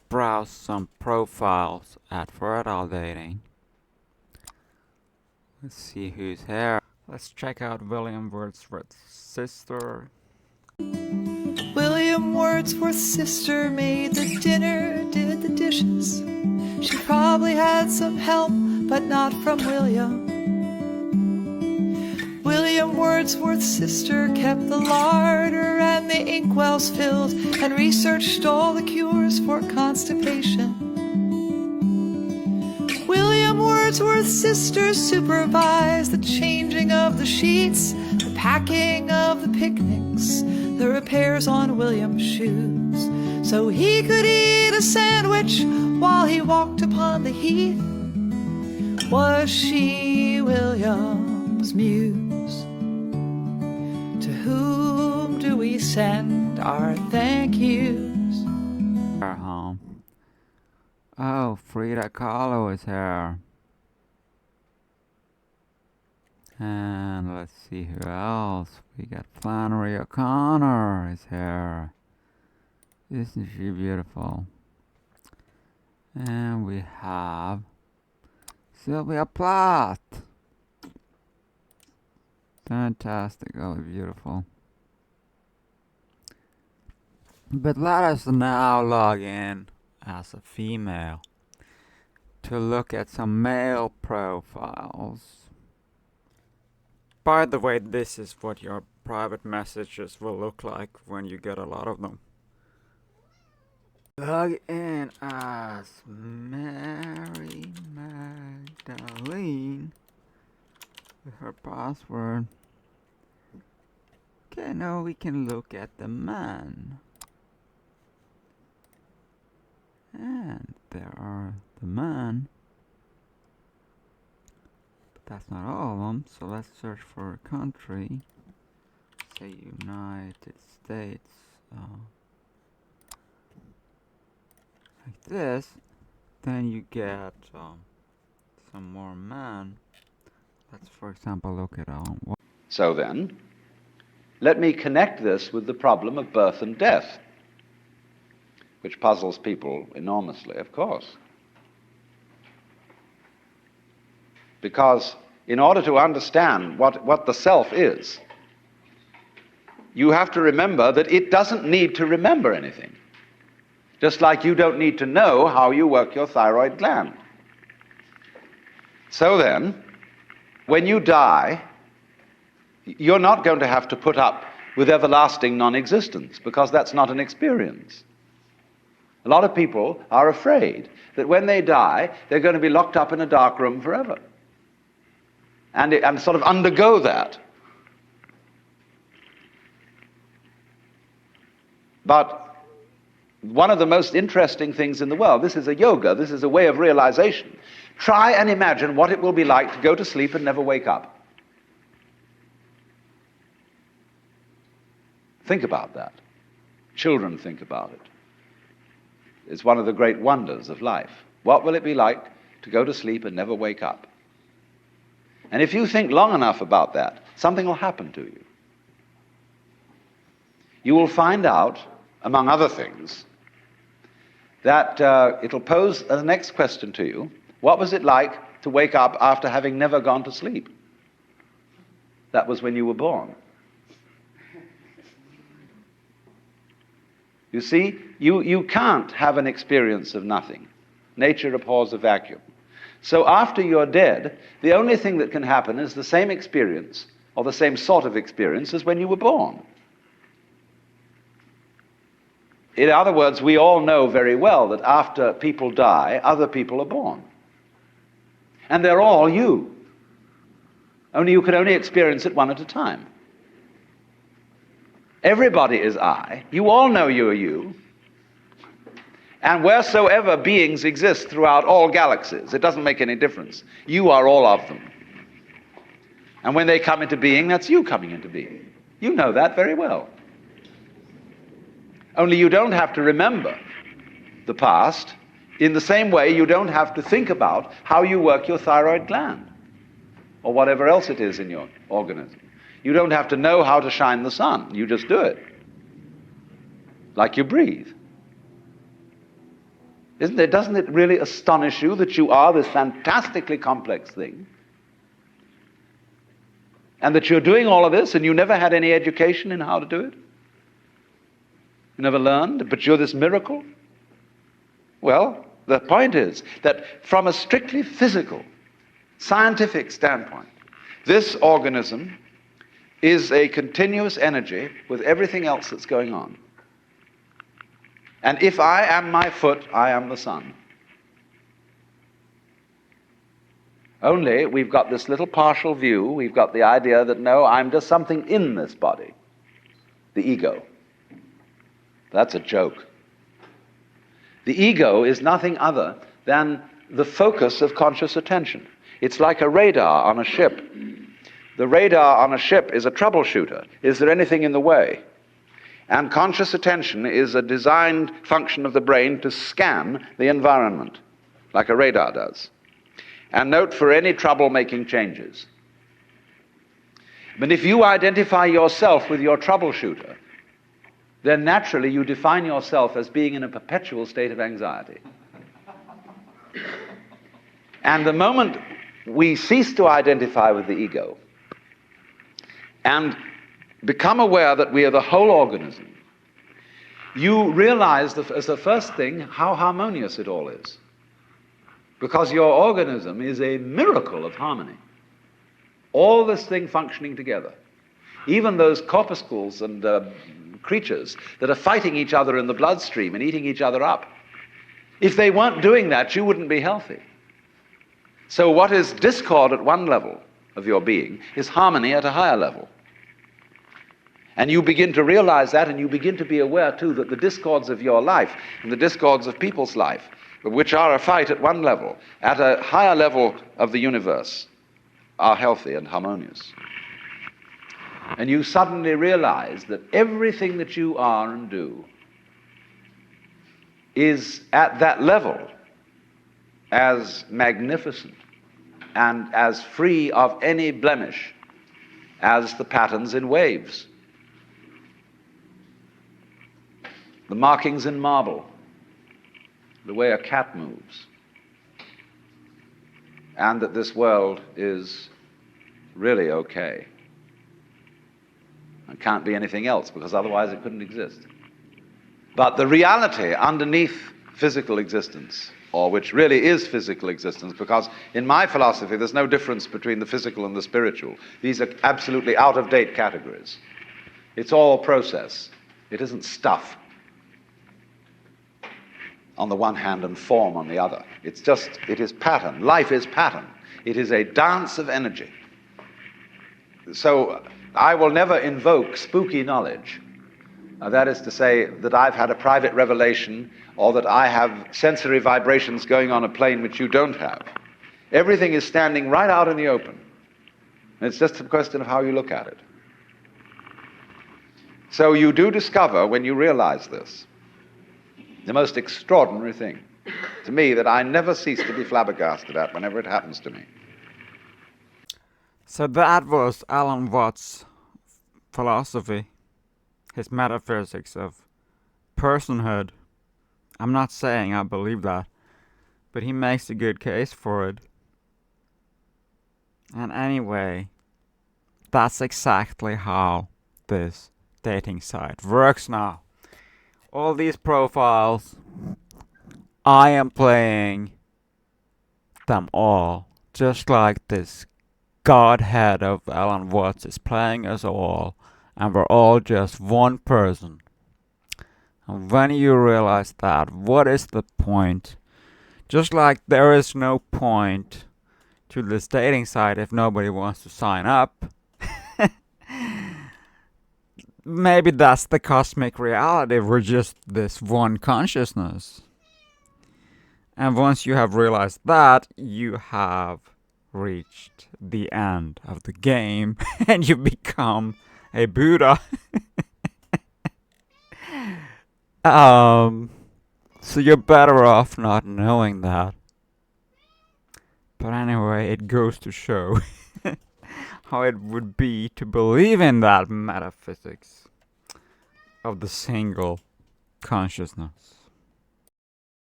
browse some profiles at Fertile Dating. Let's see who's here. Let's check out William Wordsworth's sister. William Wordsworth's sister made the dinner, did the dishes. She probably had some help, but not from William. William Wordsworth's sister kept the larder and the inkwells filled and researched all the cures for constipation. William Wordsworth's sister supervised the changing of the sheets, the packing of the picnics, the repairs on William's shoes, so he could eat a sandwich while he walked upon the heath. Was she William's muse? To whom do we send our thank yous? Her home. Oh, Frida Kahlo is here. And let's see who else. We got Flannery O'Connor is here. Isn't she beautiful? And we have Sylvia Plath. Fantastic, oh beautiful. But let us now log in as a female to look at some male profiles. By the way, this is what your private messages will look like when you get a lot of them. Log in as Mary Magdalene with her password. Okay, now we can look at the man. And there are the man. But that's not all of them, so let's search for a country. Say United States. Like this. Then you get some more men. Let's, for example, look at So then, let me connect this with the problem of birth and death, which puzzles people enormously, of course. Because in order to understand what the self is, you have to remember that it doesn't need to remember anything. Just like you don't need to know how you work your thyroid gland. So then, when you die, you're not going to have to put up with everlasting non-existence, because that's not an experience. A lot of people are afraid that when they die, they're going to be locked up in a dark room forever and sort of undergo that. But one of the most interesting things in the world, this is a yoga, this is a way of realization. Try and imagine what it will be like to go to sleep and never wake up. Think about that. Children think about it. It's one of the great wonders of life. What will it be like to go to sleep and never wake up? And if you think long enough about that, something will happen to you. You will find out, among other things, that it'll pose the next question to you. What was it like to wake up after having never gone to sleep? That was when you were born. You see, you can't have an experience of nothing. Nature abhors a vacuum. So after you're dead, the only thing that can happen is the same experience, or the same sort of experience, as when you were born. In other words, we all know very well that after people die, other people are born. And they're all you. Only you can only experience it one at a time. Everybody is I. You all know you are you. And wheresoever beings exist throughout all galaxies, it doesn't make any difference. You are all of them. And when they come into being, that's you coming into being. You know that very well. Only you don't have to remember the past. In the same way, you don't have to think about how you work your thyroid gland or whatever else it is in your organism. You don't have to know how to shine the sun. You just do it. Like you breathe. Isn't it? Doesn't it really astonish you that you are this fantastically complex thing? And that you're doing all of this and you never had any education in how to do it? You never learned, but you're this miracle? Well, the point is that from a strictly physical, scientific standpoint, this organism is a continuous energy with everything else that's going on. And if I am my foot, I am the sun. Only we've got this little partial view. We've got the idea that, no, I'm just something in this body, the ego. That's a joke. The ego is nothing other than the focus of conscious attention. It's like a radar on a ship. The radar on a ship is a troubleshooter. Is there anything in the way? And conscious attention is a designed function of the brain to scan the environment, like a radar does, and note for any trouble-making changes. But if you identify yourself with your troubleshooter, then naturally you define yourself as being in a perpetual state of anxiety. And the moment we cease to identify with the ego and become aware that we are the whole organism, you realize as the first thing how harmonious it all is. Because your organism is a miracle of harmony. All this thing functioning together. Even those corpuscles and creatures that are fighting each other in the bloodstream and eating each other up. If they weren't doing that, you wouldn't be healthy. So what is discord at one level of your being is harmony at a higher level. And you begin to realize that, and you begin to be aware, too, that the discords of your life and the discords of people's life, which are a fight at one level, at a higher level of the universe, are healthy and harmonious. And you suddenly realize that everything that you are and do is at that level as magnificent and as free of any blemish as the patterns in waves, the markings in marble, the way a cat moves, and that this world is really okay. It can't be anything else, because otherwise it couldn't exist. But the reality underneath physical existence, or which really is physical existence, because in my philosophy there's no difference between the physical and the spiritual. These are absolutely out-of-date categories. It's all process. It isn't stuff on the one hand and form on the other. It is pattern. Life is pattern. It is a dance of energy. So I will never invoke spooky knowledge. That is to say that I've had a private revelation or that I have sensory vibrations going on a plane which you don't have. Everything is standing right out in the open. And it's just a question of how you look at it. So you do discover, when you realize this, the most extraordinary thing to me that I never cease to be flabbergasted at whenever it happens to me. So that was Alan Watts' philosophy, his metaphysics of personhood. I'm not saying I believe that, but he makes a good case for it. And anyway, that's exactly how this dating site works now. All these profiles, I am playing them all, just like this Godhead of Alan Watts is playing us all, and we're all just one person. And when you realize that, what is the point? Just like there is no point to this dating site if nobody wants to sign up. Maybe that's the cosmic reality. We're just this one consciousness. And once you have realized that, you have reached the end of the game and you become a Buddha. So you're better off not knowing that. But anyway, it goes to show how it would be to believe in that metaphysics of the single consciousness.